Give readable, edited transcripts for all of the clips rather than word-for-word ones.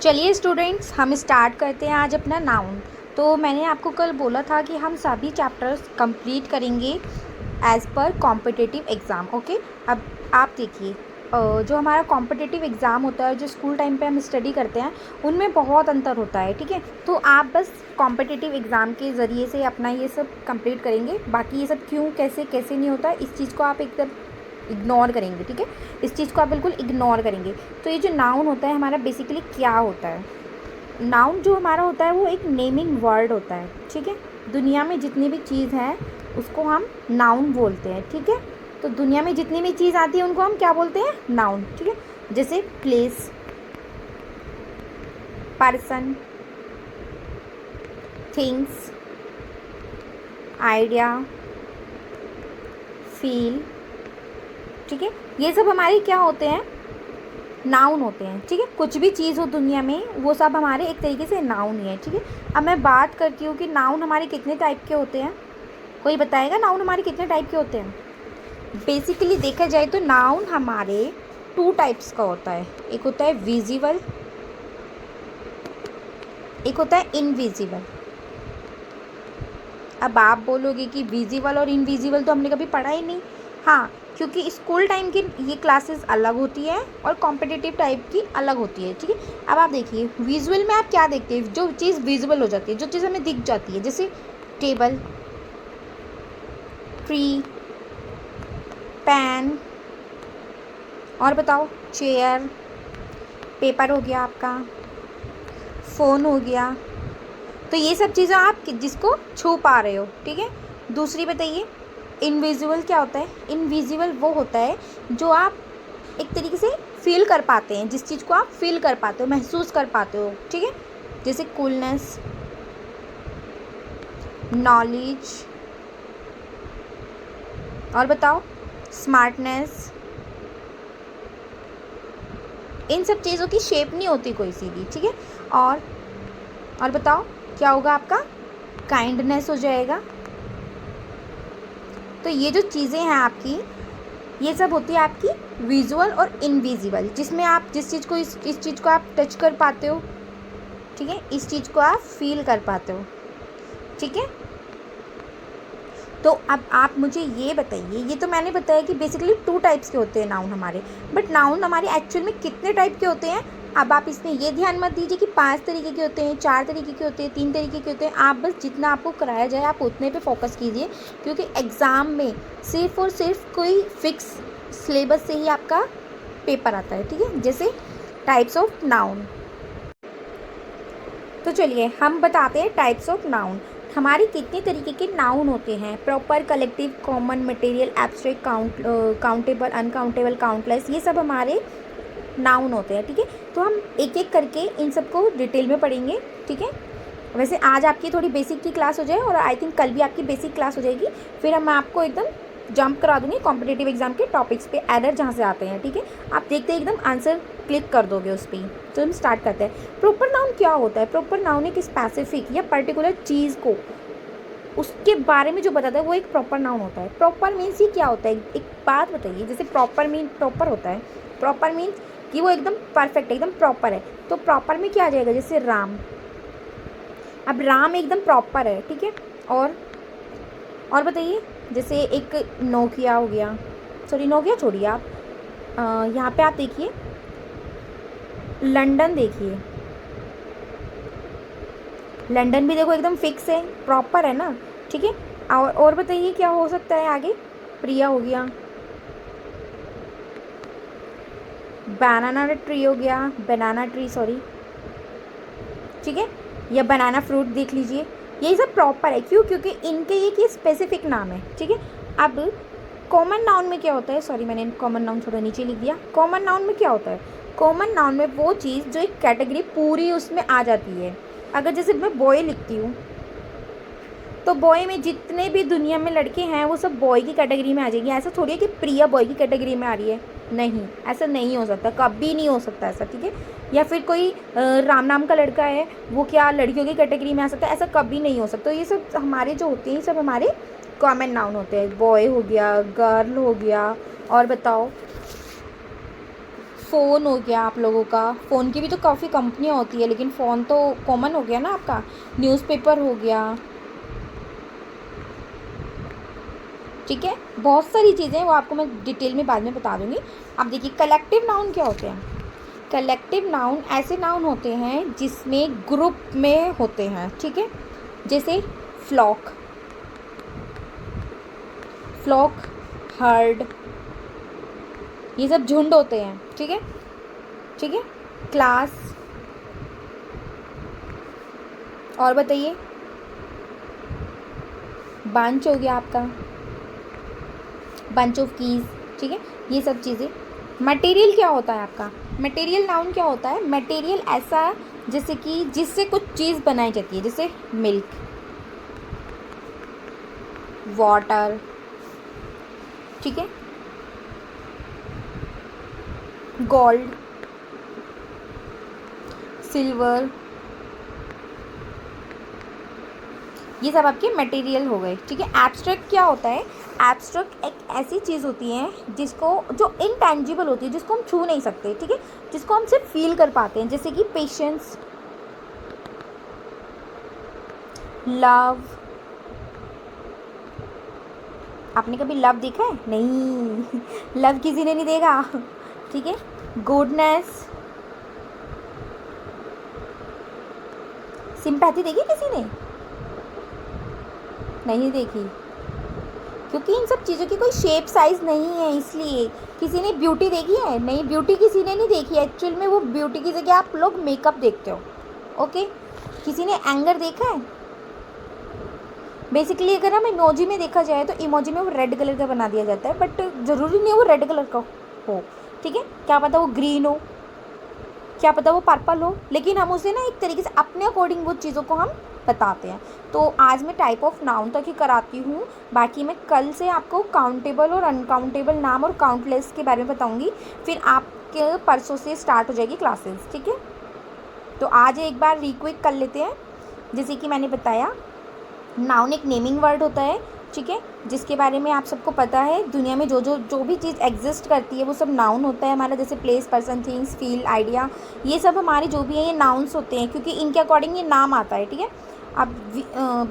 चलिए स्टूडेंट्स, हम स्टार्ट करते हैं आज अपना नाउन। तो मैंने आपको कल बोला था कि हम सभी चैप्टर्स कंप्लीट करेंगे as per competitive exam. Okay, अब आप देखिए, जो हमारा कॉम्पिटिटिव एग्ज़ाम होता है, जो स्कूल टाइम पे हम स्टडी करते हैं, उनमें बहुत अंतर होता है। ठीक है, तो आप बस कॉम्पिटिटिव एग्ज़ाम के ज़रिए से अपना ये सब कंप्लीट करेंगे। बाकी ये सब क्यों, कैसे कैसे नहीं होता, इस चीज़ को आप एकदम इग्नोर करेंगे। ठीक है, इस चीज़ को आप बिल्कुल इग्नोर करेंगे। तो ये जो नाउन होता है हमारा, बेसिकली क्या होता है? नाउन जो हमारा होता है वो एक नेमिंग वर्ड होता है। ठीक है, दुनिया में जितनी भी चीज़ है उसको हम नाउन बोलते हैं। ठीक है, तो दुनिया में जितनी भी चीज़ आती है उनको हम क्या बोलते हैं? नाउन। ठीक है, जैसे place, person, things, idea, feel. ठीक है, ये सब हमारे क्या होते हैं? नाउन होते हैं। ठीक है, कुछ भी चीज़ हो दुनिया में वो सब हमारे एक तरीके से नाउन ही है। ठीक है, अब मैं बात करती हूँ कि नाउन हमारे कितने टाइप के होते हैं। कोई बताएगा नाउन हमारे कितने टाइप के होते हैं? बेसिकली देखा जाए तो नाउन हमारे 2 टाइप्स का होता है। एक होता है विजिबल, एक होता है इनविजिबल। अब आप बोलोगे कि विजिबल और इनविजिबल तो हमने कभी पढ़ा ही नहीं। हाँ, क्योंकि स्कूल टाइम की ये क्लासेस अलग होती है और कॉम्पिटिटिव टाइप की अलग होती है। ठीक है, अब आप देखिए, विजुअल में आप क्या देखते हैं? जो चीज़ विजिबल हो जाती है, जो चीज़ हमें दिख जाती है, जैसे टेबल, ट्री, पेन, और बताओ, चेयर, पेपर हो गया आपका, फ़ोन हो गया। तो ये सब चीज़ें आप जिसको छू पा रहे हो। ठीक है, दूसरी बताइए, इनविजिबल क्या होता है? इनविजिबल वो होता है जो आप एक तरीके से फील कर पाते हैं, जिस चीज़ को आप फील कर पाते हो, महसूस कर पाते हो। ठीक है, जैसे कूलनेस, नॉलेज, और बताओ, स्मार्टनेस। इन सब चीज़ों की शेप नहीं होती कोई सी भी। ठीक है, और बताओ क्या होगा आपका? काइंडनेस हो जाएगा। तो ये जो चीज़ें हैं आपकी, ये सब होती है आपकी विजुअल और इनविजिबल, जिसमें आप जिस चीज़ को इस चीज़ को आप टच कर पाते हो। ठीक है, इस चीज़ को आप फील कर पाते हो। ठीक है, तो अब आप मुझे ये बताइए, ये तो मैंने बताया कि बेसिकली 2 टाइप्स के होते हैं नाउन हमारे, बट नाउन हमारे एक्चुअल में कितने टाइप के होते हैं? अब आप इसमें ये ध्यान मत दीजिए कि 5 तरीके के होते हैं, 4 तरीके के होते हैं, 3 तरीके के होते हैं। आप बस जितना आपको कराया जाए आप उतने पे फोकस कीजिए, क्योंकि एग्ज़ाम में सिर्फ और सिर्फ कोई फिक्स सिलेबस से ही आपका पेपर आता है। ठीक है, जैसे टाइप्स ऑफ नाउन। तो चलिए हम बताते हैं टाइप्स ऑफ नाउन। हमारे कितने तरीके के नाउन होते हैं? Proper, collective, common, material, abstract, countable, uncountable, countless, ये सब हमारे नाउन होते हैं। ठीक है, तो हम एक एक करके इन सबको डिटेल में पढ़ेंगे। ठीक है, वैसे आज आपकी थोड़ी बेसिक की क्लास हो जाए और आई थिंक कल भी आपकी बेसिक क्लास हो जाएगी, फिर मैं आपको एकदम जंप करा दूँगी कॉम्पिटिटिव एग्जाम के टॉपिक्स पे, एरर जहाँ से आते हैं। ठीक है, आप देखते एकदम आंसर क्लिक कर दोगे उस पर। तो हम स्टार्ट करते हैं। प्रॉपर नाउन क्या होता है? प्रॉपर नाउन एक स्पेसिफिक या पर्टिकुलर चीज़ को, उसके बारे में जो बताता है वो एक प्रॉपर नाउन होता है। प्रॉपर मीन्स ये क्या होता है? एक बात बताइए, जैसे प्रॉपर होता है, प्रॉपर मीन्स कि वो एकदम परफेक्ट है, एकदम प्रॉपर है। तो प्रॉपर में क्या आ जाएगा? जैसे राम, अब राम एकदम प्रॉपर है। ठीक है, और बताइए, जैसे एक नोकिया हो गया, सॉरी नोकिया छोड़िए आप, यहाँ पे आप देखिए लंदन, देखिए लंदन भी देखो एकदम फिक्स है, प्रॉपर है ना। ठीक है, और बताइए क्या हो सकता है आगे? प्रिया हो गया, बनाना ट्री हो गया, बनाना ट्री सॉरी। ठीक है, या बनाना फ्रूट देख लीजिए, ये सब प्रॉपर है। क्यों? क्योंकि इनके ये स्पेसिफिक नाम है। ठीक है, अब कॉमन नाउन में क्या होता है? सॉरी मैंने कॉमन नाउन थोड़ा नीचे लिख दिया। कॉमन नाउन में क्या होता है? कॉमन नाउन में वो चीज़ जो एक कैटेगरी पूरी उसमें आ जाती है। अगर जैसे मैं बॉय लिखती हूँ तो बॉय में जितने भी दुनिया में लड़के हैं वो सब बॉय की कैटेगरी में आ जाएंगे। ऐसा थोड़ी है कि प्रिया बॉय की कैटेगरी में आ रही है, नहीं, ऐसा नहीं हो सकता, कभी नहीं हो सकता ऐसा। ठीक है, या फिर कोई राम नाम का लड़का है, वो क्या लड़कियों की कैटेगरी में आ सकता है? ऐसा कभी नहीं हो सकता। ये सब हमारे जो होते हैं, ये सब हमारे कॉमन नाउन होते हैं। बॉय हो गया, गर्ल हो गया, और बताओ, फ़ोन हो गया आप लोगों का, फ़ोन की भी तो काफ़ी कंपनियाँ होती है, लेकिन फ़ोन तो कॉमन हो गया ना आपका। न्यूज़पेपर हो गया, ठीक है। बहुत सारी चीज़ें हैं, वो आपको मैं डिटेल में बाद में बता दूँगी। अब देखिए कलेक्टिव नाउन क्या होते हैं। कलेक्टिव नाउन ऐसे नाउन होते हैं जिसमें ग्रुप में होते हैं, ठीक है। जैसे फ्लॉक, फ्लॉक, हर्ड, ये सब झुंड होते हैं, ठीक है, ठीक है। क्लास, और बताइए, बंच हो गया आपका, बंच ऑफ कीज़, ठीक है। ये सब चीज़ें। मटेरियल क्या होता है आपका, मटेरियल नाउन क्या होता है। मटेरियल ऐसा जैसे कि जिससे कुछ चीज़ बनाई जाती है, जैसे मिल्क, वाटर, ठीक है, गोल्ड, सिल्वर, ये सब आपके मटेरियल हो गए, ठीक है। एब्स्ट्रैक्ट क्या होता है। एब्स्ट्रैक्ट एक ऐसी चीज़ होती है जिसको, जो इनटेंजिबल होती है, जिसको हम छू नहीं सकते, ठीक है, जिसको हम सिर्फ फील कर पाते हैं, जैसे कि पेशेंस, लव। आपने कभी लव देखा है? नहीं लव किसी ने नहीं देखा, ठीक है। गुडनेस, सिंपैथी देखी किसी ने? नहीं देखी, क्योंकि इन सब चीज़ों की कोई शेप साइज़ नहीं है, इसलिए। किसी ने ब्यूटी देखी है? नहीं, ब्यूटी किसी ने नहीं देखी। एक्चुअल में वो ब्यूटी की जगह आप लोग मेकअप देखते हो, ओके। किसी ने एंगर देखा है? बेसिकली अगर हम इमोजी में देखा जाए तो इमोजी में वो रेड कलर का बना दिया जाता है, बट ज़रूरी नहीं वो रेड कलर का हो, ठीक है। क्या पता वो ग्रीन हो, क्या पता वो पर्पल हो, लेकिन हम उसे ना एक तरीके से अपने अकॉर्डिंग वो चीज़ों को हम बताते हैं। तो आज मैं टाइप ऑफ नाउन तक ही कराती हूँ, बाकी मैं कल से आपको काउंटेबल और अनकाउंटेबल नाम और काउंटलेस के बारे में बताऊँगी। फिर आपके परसों से स्टार्ट हो जाएगी क्लासेस, ठीक है। तो आज एक बार रिक्विक कर लेते हैं। जैसे कि मैंने बताया, नाउन एक नेमिंग वर्ड होता है, ठीक है, जिसके बारे में आप सबको पता है। दुनिया में जो भी चीज़ एग्जिस्ट करती है वो सब नाउन होता है हमारा। जैसे place, person, things, feel, idea, ये सब हमारे जो भी हैं ये नाउन्स होते हैं, क्योंकि इनके अकॉर्डिंग ये नाम आता है, ठीक है। अब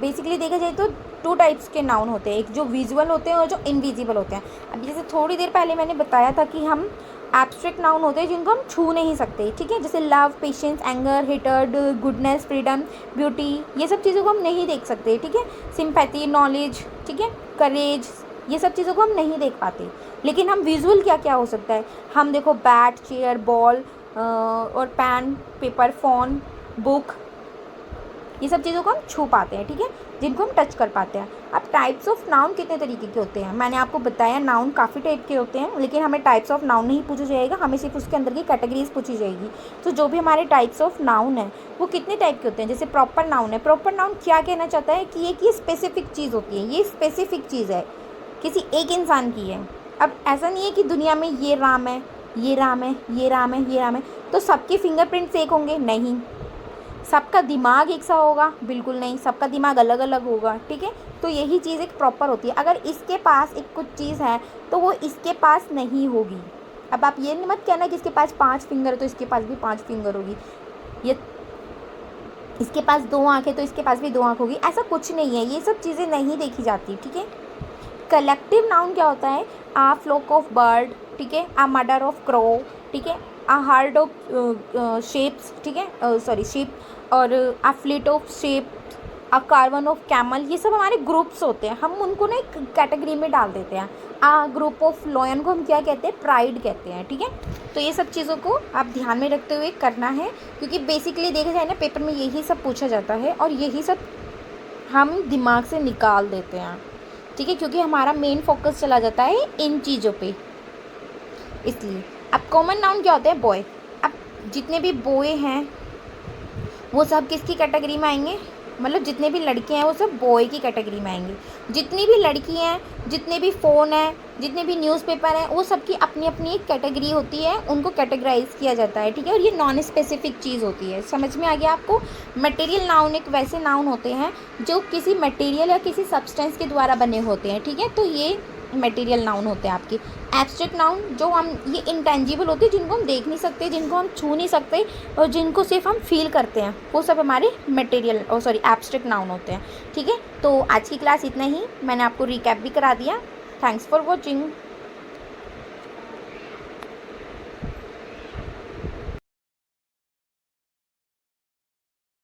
बेसिकली देखा जाए तो 2 टाइप्स के नाउन होते हैं, एक जो विजुअल होते हैं और जो इनविजिबल होते हैं। अब जैसे थोड़ी देर पहले मैंने बताया था कि हम एब्स्ट्रैक्ट नाउन होते हैं जिनको हम छू नहीं सकते, ठीक है, जैसे love, patience, anger, hatred, goodness, freedom, beauty, ये सब चीज़ों को हम नहीं देख सकते, ठीक है। सिंपैथी, नॉलेज, ठीक है, करेज, ये सब चीज़ों को हम नहीं देख पाते। लेकिन हम विजुअल क्या क्या हो सकता है, हम देखो बैट, चेयर, बॉल और पेन, पेपर, फ़ोन, बुक, ये सब चीज़ों को हम छू पाते हैं, ठीक है, जिनको हम टच कर पाते हैं। अब टाइप्स ऑफ नाउन कितने तरीके के होते हैं मैंने आपको बताया। नाउन काफ़ी टाइप के होते हैं, लेकिन हमें टाइप्स ऑफ नाउन नहीं पूछा जाएगा, हमें सिर्फ उसके अंदर की कैटेगरीज पूछी जाएगी। तो जो भी हमारे टाइप्स ऑफ नाउन है वो कितने टाइप के होते हैं। जैसे प्रॉपर नाउन है, प्रॉपर नाउन क्या कहना चाहता है कि ये स्पेसिफिक चीज़ होती है, ये स्पेसिफिक चीज़ है, किसी एक इंसान की है। अब ऐसा नहीं है कि दुनिया में ये राम है, ये राम है, ये राम है, ये राम है, तो सबके फिंगरप्रिंट्स एक होंगे? नहीं। सबका दिमाग एक सा होगा? बिल्कुल नहीं, सबका दिमाग अलग अलग होगा, ठीक है। तो यही चीज़ एक प्रॉपर होती है। अगर इसके पास एक कुछ चीज़ है तो वो इसके पास नहीं होगी। अब आप ये मत कहना कि इसके पास 5 फिंगर है तो इसके पास भी 5 फिंगर होगी, ये इसके पास 2 आँख है तो इसके पास भी 2 आँख होगी, ऐसा कुछ नहीं है। ये सब चीज़ें नहीं देखी जाती, ठीक है। कलेक्टिव नाउन क्या होता है, आ फ्लोक ऑफ बर्ड, ठीक है, आ मर्डर ऑफ क्रो, ठीक है, आ हार्ड ऑफ शेप्स, ठीक है, सॉरी शेप, और a fleet of ship, a caravan of camel, ये सब हमारे ग्रुप्स होते हैं, हम उनको ना एक कैटेगरी में डाल देते हैं। आ ग्रुप ऑफ लॉयन को हम क्या कहते हैं, प्राइड कहते हैं, ठीक है। तो ये सब चीज़ों को आप ध्यान में रखते हुए करना है, क्योंकि बेसिकली देखा जाए ना पेपर में यही सब पूछा जाता है और यही सब हम दिमाग से निकाल देते हैं, ठीक है, क्योंकि हमारा मेन फोकस चला जाता है इन चीज़ों पे, इसलिए। अब कॉमन नाउन क्या होते हैं, बॉय। अब जितने भी बॉय हैं वो सब किसकी कैटेगरी में आएंगे, मतलब जितने भी लड़के हैं वो सब बॉय की कैटेगरी में आएंगे। जितनी भी लड़की हैं, जितने भी फ़ोन हैं, जितने भी न्यूज़पेपर हैं, वो सब की अपनी अपनी एक कैटेगरी होती है, उनको कैटेगराइज किया जाता है, ठीक है। और ये नॉन स्पेसिफिक चीज़ होती है, समझ में आ गया आपको। मटेरियल नाउन एक वैसे नाउन होते हैं जो किसी मटेरियल या किसी सब्सटेंस के द्वारा बने होते हैं, ठीक है। तो ये मटेरियल नाउन होते हैं आपके। एब्स्ट्रैक्ट नाउन जो हम ये इंटेंजिबल होते हैं, जिनको हम देख नहीं सकते, जिनको हम छू नहीं सकते और जिनको सिर्फ हम फील करते हैं, वो सब हमारे मटेरियल एब्स्ट्रैक्ट नाउन होते हैं। ठीक है, तो आज की क्लास इतना ही, मैंने आपको रिकैप भी करा दिया। Thanks for watching.